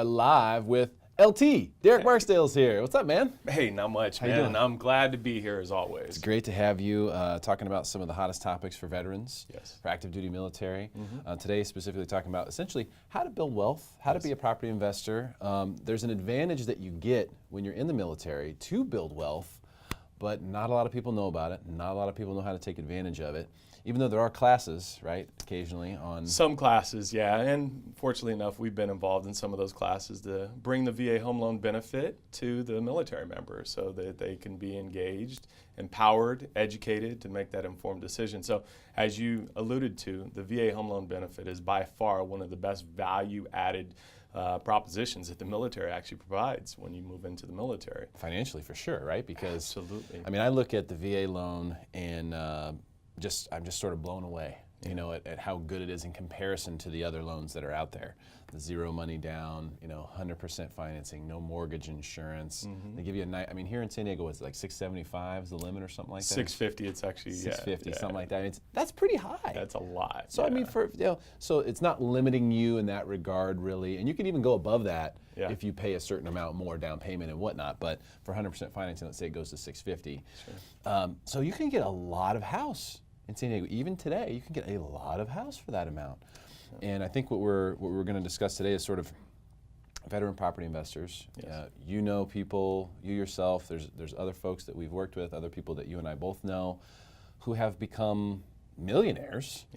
are live with LT. Derek Barksdale's here. What's up, man? Hey, not much, How you man. doing? I'm glad to be here as always. It's great to have you talking about some of the hottest topics for veterans, Yes. for active duty military. Today, specifically talking about essentially how to build wealth, how to be a property investor. There's an advantage that you get when you're in the military to build wealth, but not a lot of people know about it. Not a lot of people know how to take advantage of it. Even though there are classes, right, occasionally on... Some classes, yeah, and fortunately enough, we've been involved in some of those classes to bring the VA home loan benefit to the military members so that they can be engaged, empowered, educated to make that informed decision. So as you alluded to, the VA home loan benefit is by far one of the best value-added propositions that the military actually provides when you move into the military. Financially, for sure, right? Because, absolutely. I mean, I look at the VA loan and I'm just sort of blown away, you know, at how good it is in comparison to the other loans that are out there. The zero money down, you know, 100% financing, no mortgage insurance. They give you a night. I mean, here in San Diego, it's like 675 is the limit or something like that. 650, it's actually 650, something like that. That's pretty high. That's a lot. So I mean, so it's not limiting you in that regard, really, and you can even go above that if you pay a certain amount more down payment and whatnot. But for 100% financing, let's say it goes to 650. Sure. So you can get a lot of house in San Diego. Even today, you can get a lot of house for that amount. And I think what we're going to discuss today is sort of veteran property investors. Yes. You know people, you yourself. There's other folks that we've worked with, other people that you and I both know, who have become millionaires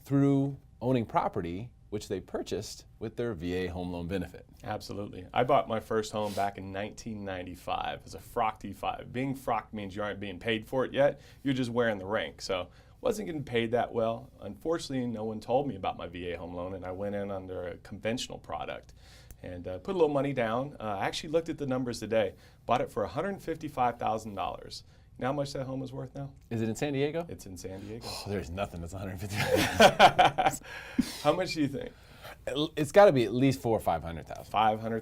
through owning property which they purchased with their VA home loan benefit. Absolutely. I bought my first home back in 1995 as a Frock T5. Being Frock means you aren't being paid for it yet, you're just wearing the rank. So wasn't getting paid that well. Unfortunately, no one told me about my VA home loan, and I went in under a conventional product and put a little money down. I actually looked at the numbers today, bought it for $155,000. You know how much that home is worth now? Is it in San Diego? It's in San Diego. Oh, there's nothing that's $150,000. How much do you think? It's got to be at least $400,000 or $500,000.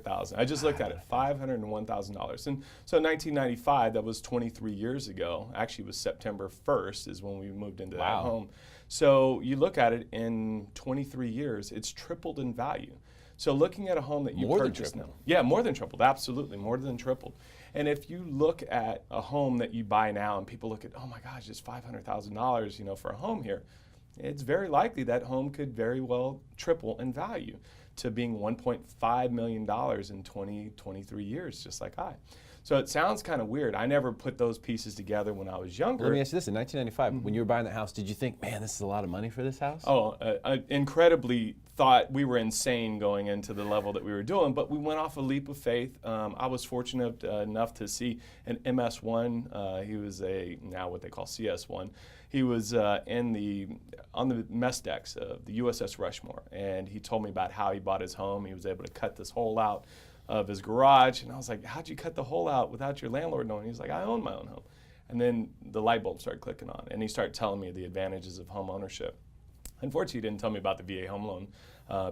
$500,000. I just looked at it. $501,000. And so 1995, that was 23 years ago. Actually, it was September 1st is when we moved into that home. So you look at it in 23 years, it's tripled in value. So looking at a home that you purchased now. Yeah, more than tripled. Absolutely, more than tripled. And if you look at a home that you buy now and people look at, oh my gosh, it's $500,000, you know, for a home here, it's very likely that home could very well triple in value to being $1.5 million in 23 years, just like I. So it sounds kind of weird. I never put those pieces together when I was younger. Let me ask you this, in 1995, when you were buying that house, did you think, man, this is a lot of money for this house? Oh, I incredibly thought we were insane going into the level that we were doing, but we went off a leap of faith. I was fortunate enough to see an MS1. He was now what they call CS1. He was on the mess decks of the USS Rushmore, and he told me about how he bought his home. He was able to cut this hole out of his garage, and I was like, how'd you cut the hole out without your landlord knowing? He was like, I own my own home. And then the light bulb started clicking on, and he started telling me the advantages of home ownership. Unfortunately, he didn't tell me about the VA home loan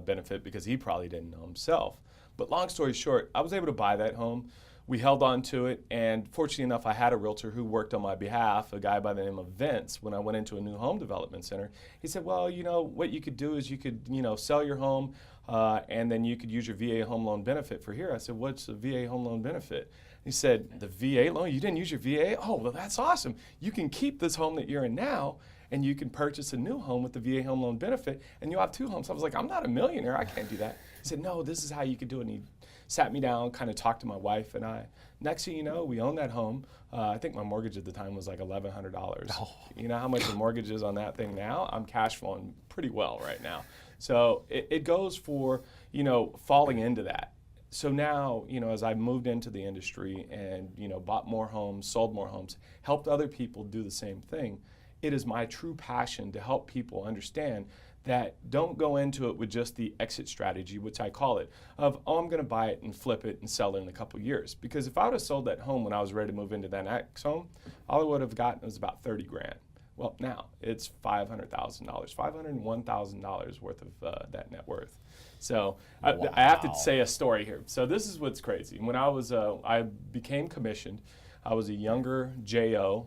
benefit because he probably didn't know himself. But long story short, I was able to buy that home. We held on to it, and fortunately enough, I had a realtor who worked on my behalf, a guy by the name of Vince. When I went into a new home development center, he said, well, you know, what you could do is you could, you know, sell your home, and then you could use your VA home loan benefit for here. I said, what's the VA home loan benefit? He said, the VA loan? You didn't use your VA? Oh, well, that's awesome. You can keep this home that you're in now, and you can purchase a new home with the VA home loan benefit, and you'll have two homes. I was like, I'm not a millionaire. I can't do that. He said, no, this is how you could do it. And he sat me down, kind of talked to my wife and I. Next thing you know, we owned that home. I think my mortgage at the time was like $1,100. Oh. You know how much the mortgage is on that thing now? I'm cash flowing pretty well right now. So it goes for, you know, falling into that. So now, you know, as I moved into the industry and, you know, bought more homes, sold more homes, helped other people do the same thing, it is my true passion to help people understand that don't go into it with just the exit strategy, which I call it, of, oh, I'm going to buy it and flip it and sell it in a couple of years. Because if I would have sold that home when I was ready to move into that next home, all I would have gotten was about 30 grand. Well, now it's $500,000, $501,000 worth of that net worth. So I have to say a story here. So this is what's crazy. When I became commissioned, I was a younger JO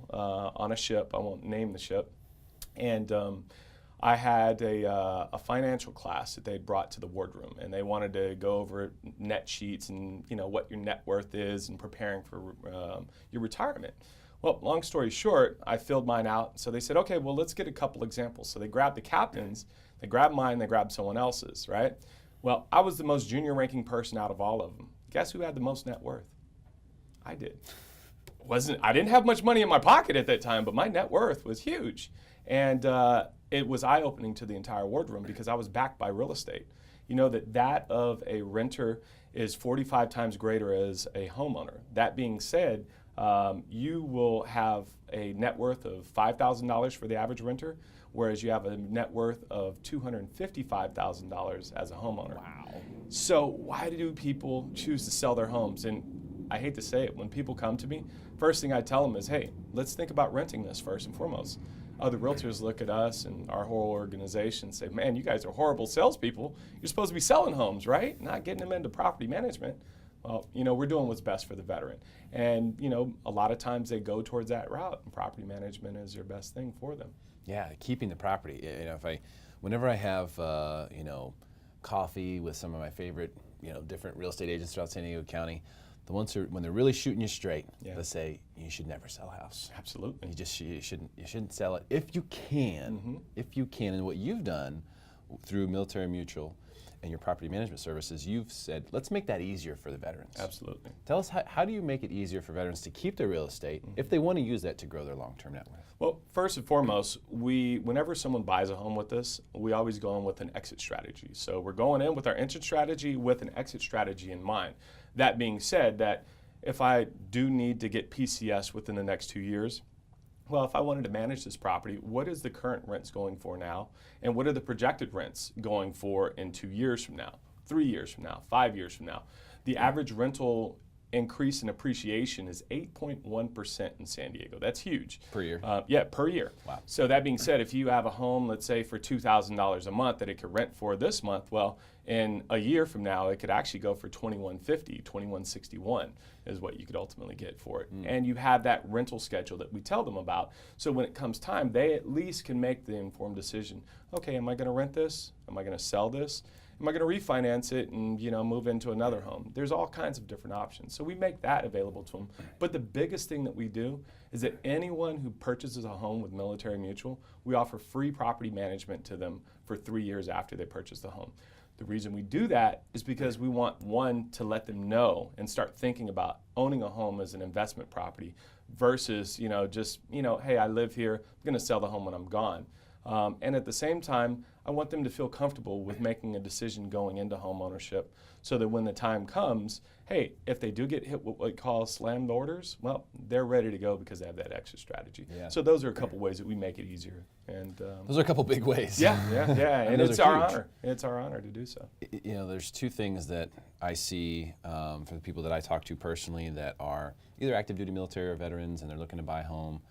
on a ship. I won't name the ship. And I had a financial class that they'd brought to the wardroom, and they wanted to go over net sheets and what your net worth is and preparing for your retirement. Well, long story short, I filled mine out. So they said, okay, well, let's get a couple examples. So they grabbed the captain's, they grabbed mine, they grabbed someone else's, right? Well, I was the most junior ranking person out of all of them. Guess who had the most net worth? I did. I didn't have much money in my pocket at that time, but my net worth was huge. And it was eye-opening to the entire wardroom because I was backed by real estate. You know that of a renter is 45 times greater as a homeowner. That being said, you will have a net worth of $5,000 for the average renter, whereas you have a net worth of $255,000 as a homeowner. Wow. So why do people choose to sell their homes? And I hate to say it, when people come to me, first thing I tell them is, hey, let's think about renting this first and foremost. Other realtors look at us and our whole organization and say, man, you guys are horrible salespeople. You're supposed to be selling homes, right? Not getting them into property management. Well, we're doing what's best for the veteran. And, a lot of times they go towards that route, and property management is their best thing for them. Yeah, keeping the property. Whenever I have, coffee with some of my favorite, different real estate agents throughout San Diego County, the ones who, when they're really shooting you straight, they say you should never sell a house. Absolutely. You shouldn't sell it if you can. If you can, and what you've done through Military Mutual and your property management services, you've said, let's make that easier for the veterans. Absolutely. Tell us, how do you make it easier for veterans to keep their real estate if they want to use that to grow their long-term net worth? Well, first and foremost, whenever someone buys a home with us, we always go in with an exit strategy. So we're going in with our entrance strategy with an exit strategy in mind. That being said, that if I do need to get PCS within the next 2 years, well, if I wanted to manage this property, what is the current rents going for now? And what are the projected rents going for in 2 years from now, 3 years from now, 5 years from now? The average rental increase in appreciation is 8.1% in San Diego. That's huge. Per year? Yeah, per year. Wow. So that being said, if you have a home, let's say for $2,000 a month that it could rent for this month, well, in a year from now, it could actually go for $2,150, $2,161 is what you could ultimately get for it. And you have that rental schedule that we tell them about. So when it comes time, they at least can make the informed decision. Okay, am I going to rent this? Am I going to sell this? Am I going to refinance it and move into another home? There's all kinds of different options. So we make that available to them. But the biggest thing that we do is that anyone who purchases a home with Military Mutual, we offer free property management to them for 3 years after they purchase the home. The reason we do that is because we want, one, to let them know and start thinking about owning a home as an investment property versus, hey, I live here, I'm going to sell the home when I'm gone. And at the same time, I want them to feel comfortable with making a decision going into home ownership so that when the time comes, hey, if they do get hit with what we call slammed orders, well, they're ready to go because they have that exit strategy. Yeah. So those are a couple ways that we make it easier. And those are a couple big ways. Yeah. And it's our honor. It's our honor to do so. There's two things that I see for the people that I talk to personally that are either active duty military or veterans and they're looking to buy a home.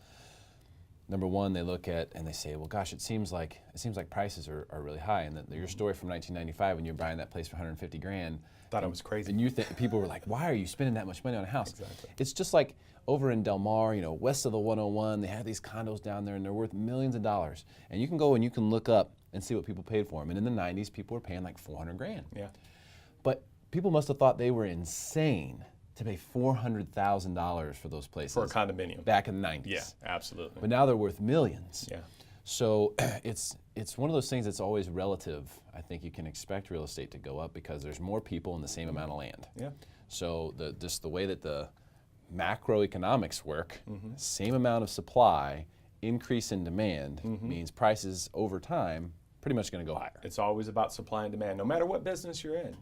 Number one, they look at and they say, well, gosh, it seems like prices are really high. And your story from 1995 when you were buying that place for $150,000. Thought it was crazy. And people were like, why are you spending that much money on a house? Exactly. It's just like over in Del Mar, west of the 101, they have these condos down there and they're worth millions of dollars. And you can go and you can look up and see what people paid for them. And in the 90s, people were paying like $400,000. Yeah. But people must have thought they were insane to pay $400,000 for those places. For a condominium. Back in the 90s. Yeah, absolutely. But now they're worth millions. Yeah. So it's one of those things that's always relative. I think you can expect real estate to go up because there's more people in the same amount of land. Yeah. So just the way that the macroeconomics work, same amount of supply, increase in demand means prices over time pretty much going to go higher. It's always about supply and demand, no matter what business you're in.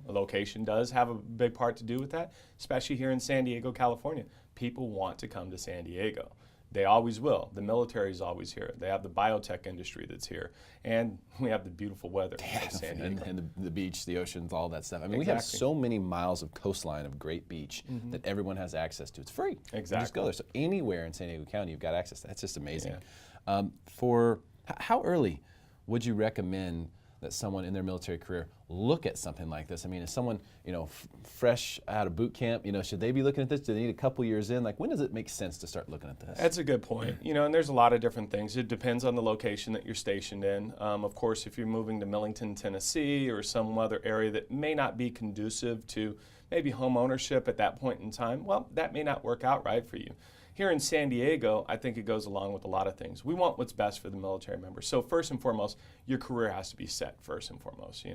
A location does have a big part to do with that, especially here in San Diego, California. People want to come to San Diego. They always will. The military is always here. They have the biotech industry that's here. And we have the beautiful weather of San Diego. And the beach, the oceans, all that stuff. I mean, we have so many miles of coastline of great beach that everyone has access to. It's free. Exactly. You just go there. So anywhere in San Diego County, you've got access. That's just amazing. Yeah. How early would you recommend, that someone in their military career look at something like this? I mean, is someone, fresh out of boot camp, should they be looking at this? Do they need a couple years in? Like, when does it make sense to start looking at this? That's a good point. And there's a lot of different things. It depends on the location that you're stationed in. Of course, if you're moving to Millington, Tennessee, or some other area that may not be conducive to maybe home ownership at that point in time, well, that may not work out right for you. Here in San Diego, I think it goes along with a lot of things. We want what's best for the military members. So first and foremost, your career has to be set first and foremost,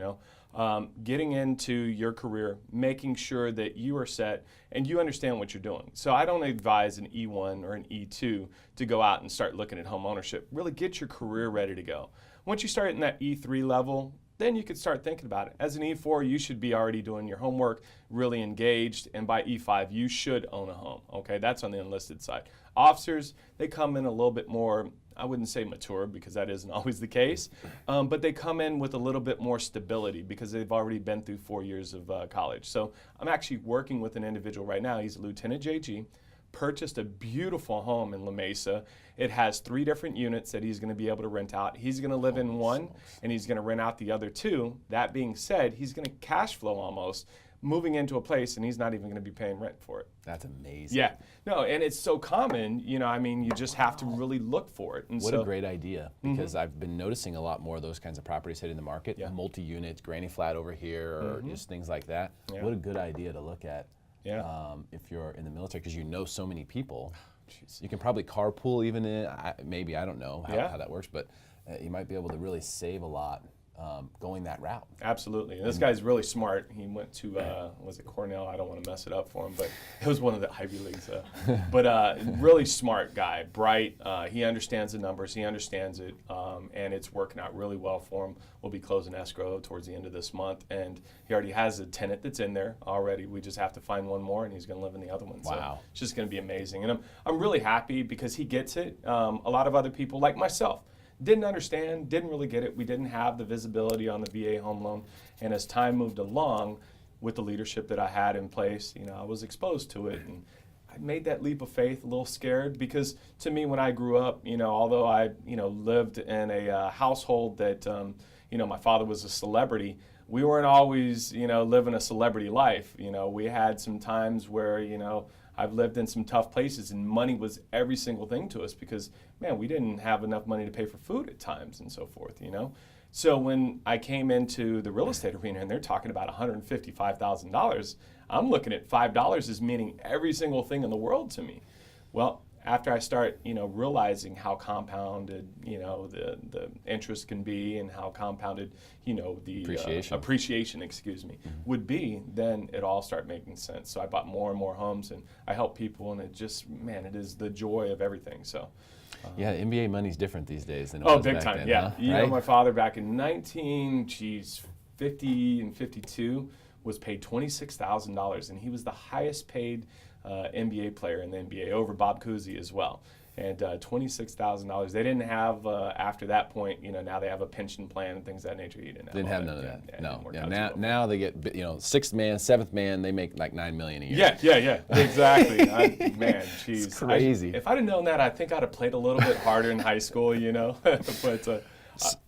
Getting into your career, making sure that you are set and you understand what you're doing. So I don't advise an E1 or an E2 to go out and start looking at home ownership. Really get your career ready to go. Once you start in that E3 level, then you could start thinking about it. As an E4, you should be already doing your homework, really engaged, and by E5, you should own a home, okay? That's on the enlisted side. Officers, they come in a little bit more, I wouldn't say mature because that isn't always the case, but they come in with a little bit more stability because they've already been through 4 years of college. So I'm actually working with an individual right now. He's a Lieutenant JG, purchased a beautiful home in La Mesa. It has 3 different units that he's going to be able to rent out. He's going to live in one, and he's going to rent out the other 2. That being said, he's going to cash flow almost, moving into a place, and he's not even going to be paying rent for it. That's amazing. Yeah. No, and it's so common, you just have to really look for it. And what a great idea, because I've been noticing a lot more of those kinds of properties hitting the market, multi-units, granny flat over here, or just things like that. Yeah. What a good idea to look at. Yeah. If you're in the military, because you know so many people. You can probably carpool even in, maybe, I don't know how that works, but you might be able to really save a lot going that route. Absolutely. And this guy's really smart. He went to, was it Cornell? I don't want to mess it up for him, but it was one of the Ivy Leagues. But really smart guy, bright. He understands the numbers. He understands it, and it's working out really well for him. We'll be closing escrow towards the end of this month, and he already has a tenant that's in there already. We just have to find one more, and he's going to live in the other one. Wow. So it's just going to be amazing. And I'm really happy because he gets it. A lot of other people, like myself, didn't understand, didn't really get it. We didn't have the visibility on the VA home loan. And as time moved along with the leadership that I had in place, I was exposed to it. And I made that leap of faith a little scared because to me, when I grew up, although I, lived in a household that, my father was a celebrity, we weren't always, living a celebrity life. We had some times where, I've lived in some tough places and money was every single thing to us because, man, we didn't have enough money to pay for food at times and so forth, So when I came into the real estate arena and they're talking about $155,000, I'm looking at $5 as meaning every single thing in the world to me. Well, after I start, realizing how compounded, the interest can be and how compounded, the appreciation, would be, then it all started making sense. So I bought more and more homes and I help people and it just, man, it is the joy of everything. So. Yeah, NBA money's different these days than it was big back time, then, yeah. huh? My father back in 50 and 52 was paid $26,000 and he was the highest paid NBA player in the NBA over Bob Cousy as well. And $26,000. They didn't have, after that point, now they have a pension plan and things of that nature. He didn't have none of that. No. Yeah, now they get, 6th man, 7th man, they make like $9 million a year. Yeah, exactly. Man, geez. It's crazy. If I'd have known that, I think I'd have played a little bit harder in high school, But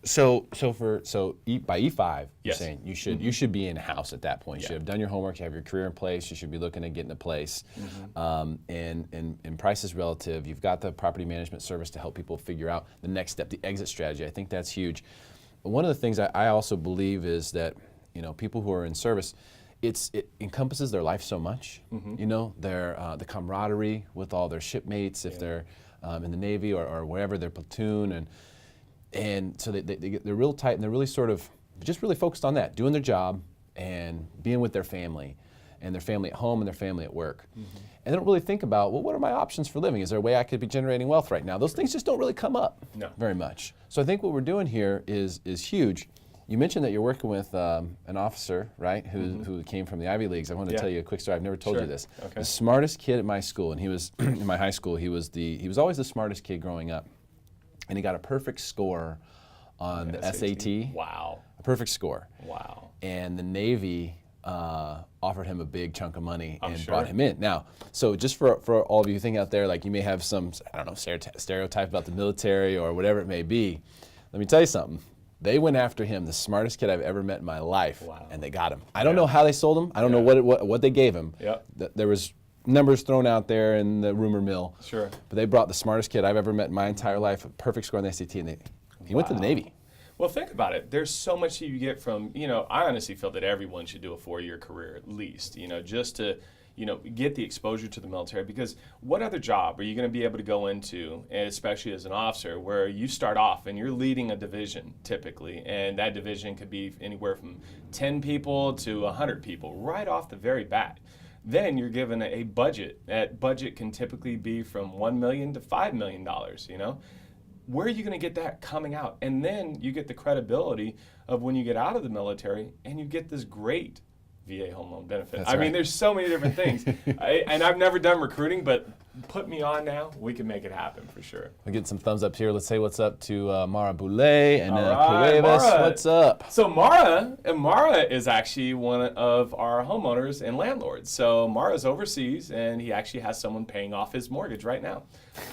So by E5, you're yes. saying you should be in house at that point. You should have done your homework. You have your career in place. You should be looking at getting a place. And price is relative. You've got the property management service to help people figure out the next step, the exit strategy. I think that's huge. One of the things I also believe is that people who are in service, it encompasses their life so much. Their the camaraderie with all their shipmates if they're in the Navy or wherever their platoon and so they're real tight and they're really sort of just really focused on that, doing their job and being with their family and their family at home and their family at work. And they don't really think about, well, what are my options for living? Is there a way I could be generating wealth right now? Those things just don't really come up very much. So I think what we're doing here is huge. You mentioned that you're working with an officer, right, who came from the Ivy Leagues. I want to tell you a quick story. I've never told you this. Okay. The smartest kid at my school, and he was in my high school. He was always the smartest kid growing up. And he got a perfect score on the SAT. Wow. A perfect score. Wow. And the Navy offered him a big chunk of money and sure. brought him in. Now, so just for all of you thinking out there, like you may have some, stereotype about the military or whatever it may be. Let me tell you something. They went after him, the smartest kid I've ever met in my life, Wow. and they got him. I don't know how they sold him. I don't know what they gave him. Yep. There was numbers thrown out there in the rumor mill. Sure. But they brought the smartest kid I've ever met in my entire life, a perfect score on the SAT, and he went to the Navy. Well, think about it. There's so much you get from, I honestly feel that everyone should do a 4-year career at least, just to, get the exposure to the military, because what other job are you going to be able to go into, and especially as an officer, where you start off and you're leading a division typically, and that division could be anywhere from 10 people to 100 people right off the very bat. Then you're given a budget. That budget can typically be from $1 million to $5 million, Where are you going to get that coming out? And then you get the credibility of when you get out of the military and you get this great VA home loan benefit. That's I mean, right. there's so many different things. And I've never done recruiting, but put me on now. We can make it happen for sure. We're getting some thumbs up here. Let's say what's up to Mara Boulay and All right, Cuevas. Mara. What's up? So Mara is actually one of our homeowners and landlords. So Mara's overseas, and he actually has someone paying off his mortgage right now.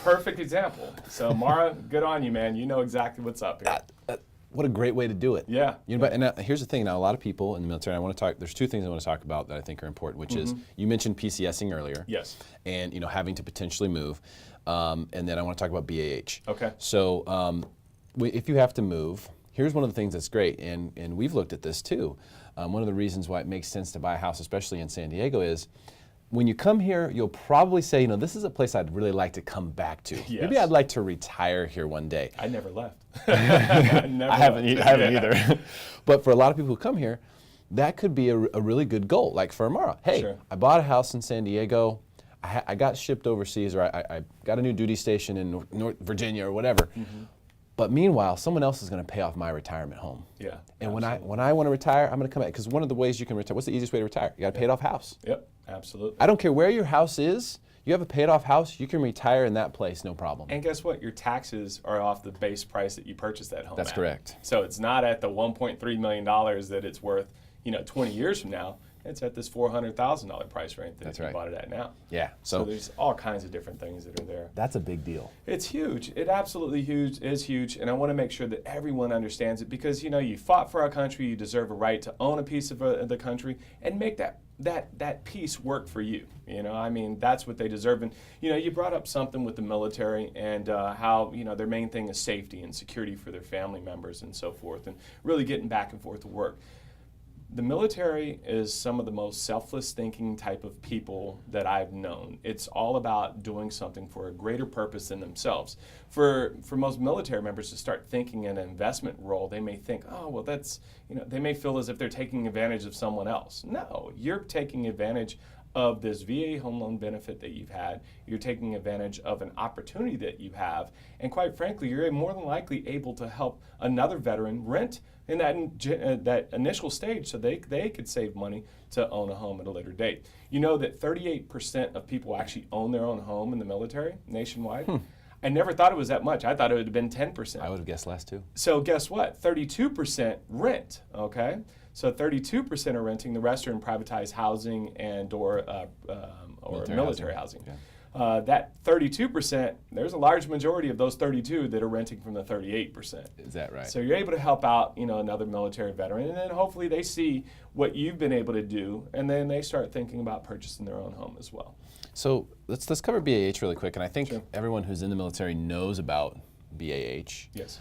Perfect example. So Mara, good on you, man. You know exactly what's up here. What a great way to do it. Yeah. And now, here's the thing. Now, a lot of people in the military, I want to talk. There's two things I want to talk about that I think are important, which is you mentioned PCSing earlier. Yes. And having to potentially move, and then I want to talk about BAH. Okay. So if you have to move, here's one of the things that's great, and we've looked at this too. One of the reasons why it makes sense to buy a house, especially in San Diego, is when you come here, you'll probably say, this is a place I'd really like to come back to. Yes. Maybe I'd like to retire here one day. I never left. I haven't either. But for a lot of people who come here, that could be a really good goal. Like for Amara, hey, Sure. I bought a house in San Diego. I got shipped overseas, or I got a new duty station in North Virginia or whatever. But meanwhile, someone else is going to pay off my retirement home. Yeah. And absolutely. when I want to retire, I'm going to come back. Because one of the ways you can retire, what's the easiest way to retire? You got to pay it off house. Yep, absolutely. I don't care where your house is. You have a paid off house, you can retire in that place, no problem. And guess what? Your taxes are off the base price that you purchased that home That's at. correct. So it's not at the $1.3 million that it's worth, 20 years from now. It's at this $400,000 price range that That's you right. bought it at now. Yeah. So there's all kinds of different things that are there. That's a big deal. It's huge. It absolutely is huge, and I want to make sure that everyone understands it, because you fought for our country. You deserve a right to own a piece of the country and make that piece work for you. That's what they deserve. And you brought up something with the military and how their main thing is safety and security for their family members and so forth, and really getting back and forth to work. The military is some of the most selfless thinking type of people that I've known. It's all about doing something for a greater purpose than themselves. For most military members to start thinking in an investment role, they may think, oh, well, that's, they may feel as if they're taking advantage of someone else. No, you're taking advantage of this VA home loan benefit that you've had. You're taking advantage of an opportunity that you have. And quite frankly, you're more than likely able to help another veteran rent in that initial stage, so they could save money to own a home at a later date. You know that 38% of people actually own their own home in the military nationwide? I never thought it was that much. I thought it would have been 10%. I would have guessed less too. So guess what? 32% rent, okay? So 32% are renting. The rest are in privatized housing and or military housing. Yeah. That 32%, there's a large majority of those 32 that are renting from the 38%. Is that right? So you're able to help out, another military veteran, and then hopefully they see what you've been able to do, and then they start thinking about purchasing their own home as well. So let's cover BAH really quick, and I think Sure. everyone who's in the military knows about BAH. Yes.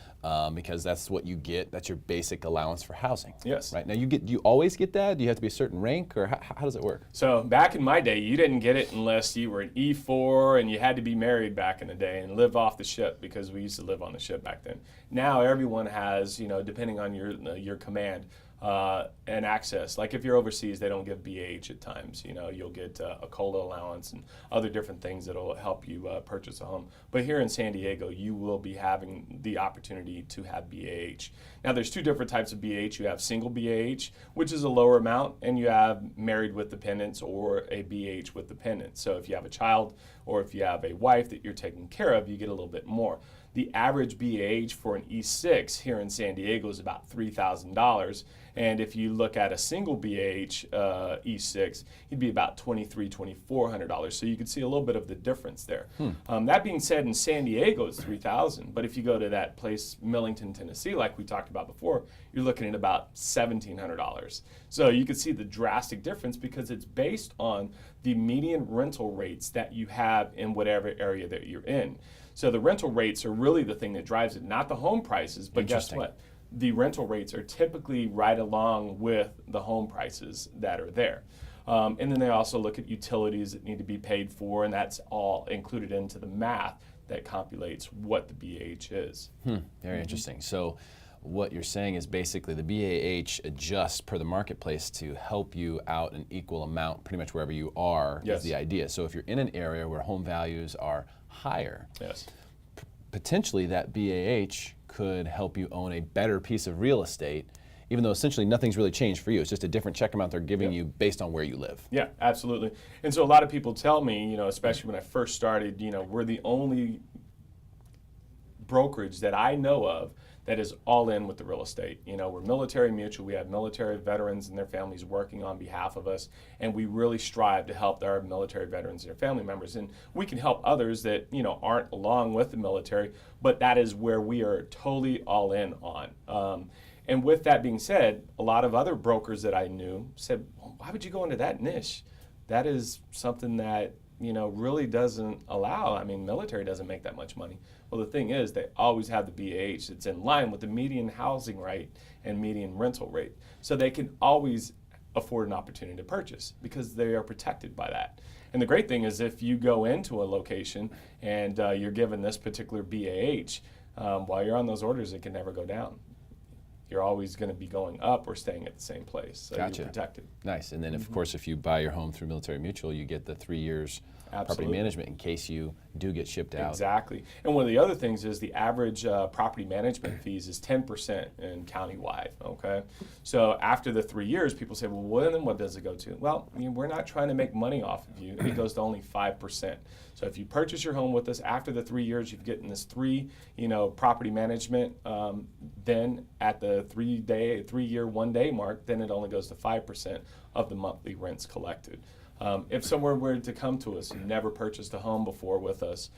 Because that's what you get. That's your basic allowance for housing. Yes. Right now, you always get that. Do you have to be a certain rank, or how does it work? So back in my day, you didn't get it unless you were an E4 and you had to be married back in the day and live off the ship, because we used to live on the ship back then. Now everyone has, depending on your command, and access. Like if you're overseas, they don't give BAH at times. You'll get a COLA allowance and other different things that'll help you purchase a home. But here in San Diego, you will be having the opportunity to have BAH. Now there's two different types of BAH. You have single BAH, which is a lower amount, and you have married with dependents or a BAH with dependents. So if you have a child or if you have a wife that you're taking care of, you get a little bit more. the average BAH for an E6 here in San Diego is about $3,000. And if you look at a single BAH E6, it'd be about $2,300, $2,400. So you can see a little bit of the difference there. That being said, in San Diego, it's $3,000. But if you go to that place, Millington, Tennessee, like we talked about before, you're looking at about $1,700. So you can see the drastic difference because it's based on the median rental rates that you have in whatever area that you're in. So the rental rates are really the thing that drives it, not the home prices, but guess what? The rental rates are typically right along with the home prices that are there. And then they also look at utilities that need to be paid for, and that's all included into the math that compulates what the BAH is. Very interesting. So what you're saying is basically the BAH adjusts per the marketplace to help you out an equal amount pretty much wherever you are is the idea. So if you're in an area where home values are higher, potentially that BAH could help you own a better piece of real estate, even though essentially nothing's really changed for you. It's just a different check amount they're giving you based on where you live. Yeah, absolutely. And so a lot of people tell me, especially when I first started, we're the only brokerage that I know of that is all in with the real estate. We're military mutual. We have military veterans and their families working on behalf of us, and we really strive to help our military veterans and their family members. And we can help others that aren't along with the military, but that is where we are totally all in on. And with that being said, a lot of other brokers that I knew said, well, why would you go into that niche? That is something that really doesn't allow. I mean, military doesn't make that much money. Well, the thing is, they always have the BAH. It's in line with the median housing rate and median rental rate. So they can always afford an opportunity to purchase because they are protected by that. And the great thing is if you go into a location and you're given this particular BAH, while you're on those orders, it can never go down. You're always going to be going up or staying at the same place. So you're protected. Nice. And then, of course, if you buy your home through Military Mutual, you get the 3 years property management in case you do get shipped out. Exactly. And one of the other things is the average property management fees is 10% in countywide, okay? So after the 3 years, people say, well, then what does it go to? Well, we're not trying to make money off of you. It goes to only 5%. So if you purchase your home with us after the 3 years, you've gotten this property management, then at the 3 year, 1 day mark, then it only goes to 5% of the monthly rents collected. If someone were to come to us and never purchased a home before with us,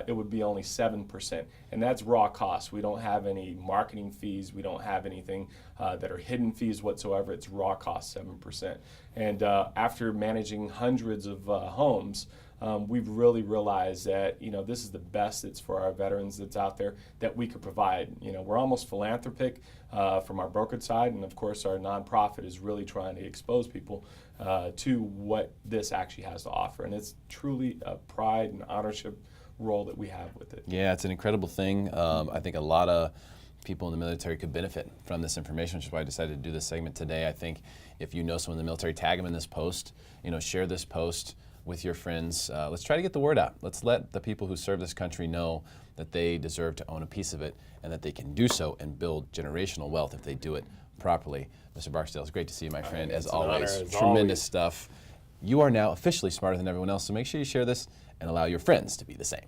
it would be only 7%. And that's raw costs. We don't have any marketing fees. We don't have anything that are hidden fees whatsoever. It's raw cost, 7%. And after managing hundreds of homes, we've really realized that this is the best that's for our veterans that's out there that we could provide. We're almost philanthropic from our brokerage side, and of course our nonprofit is really trying to expose people to what this actually has to offer, and it's truly a pride and ownership role that we have with it. Yeah, it's an incredible thing. I think a lot of people in the military could benefit from this information, which is why I decided to do this segment today. I think if you know someone in the military, tag them in this post, share this post with your friends. Let's try to get the word out. Let's let the people who serve this country know that they deserve to own a piece of it and that they can do so and build generational wealth if they do it properly. Mr. Barksdale, it's great to see you, my friend, as always. Tremendous stuff. You are now officially smarter than everyone else, so make sure you share this and allow your friends to be the same.